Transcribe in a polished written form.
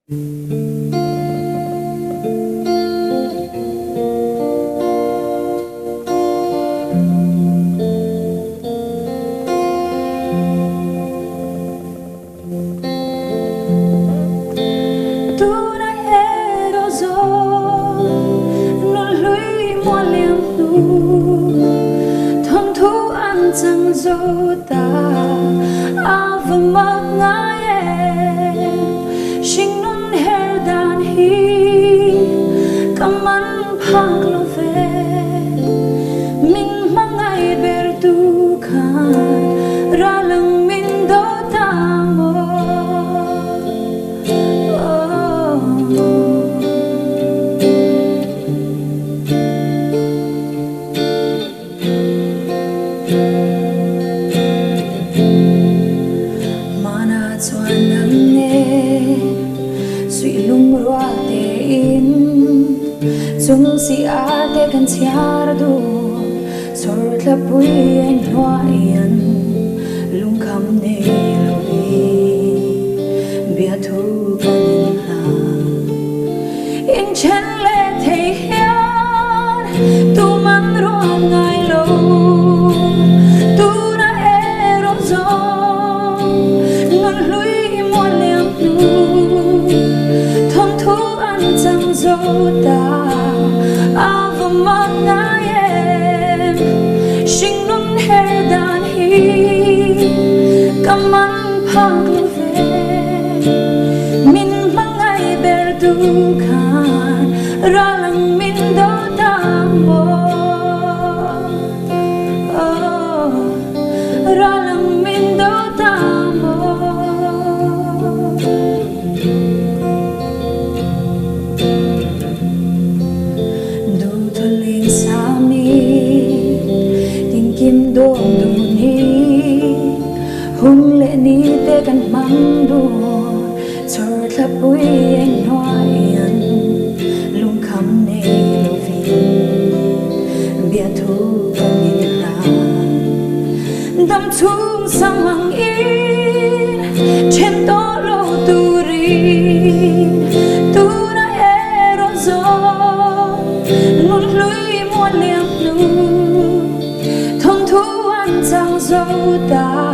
chẳng dấu ta ava mag ngaye sing nun her dan hi kaman phak lo ve min mangai ber tu khan ra lang min do ta mo Chung si ate kan tiardo sor tla pui en hoaian lung kham ne lovi bia thu kan ha in chen le thei hian tu man ro ngai lo tu na ero zo ngon lui mo liam nu thong thu an chang zo ta ava mag ngayen sing nun her dan hi kaman phak lo ve min mangai ber du khan ra lang min do ta mo ra lang min do ta mo kim đôn đun hi hung lệ ni te kan mang đu chor thap pui anh hoaian lung kham ne lovi bia thu kan in na dam chung sang mang in chen to lo tu ri tu na ero zo nun lui mo liam nu chẳng dấu ta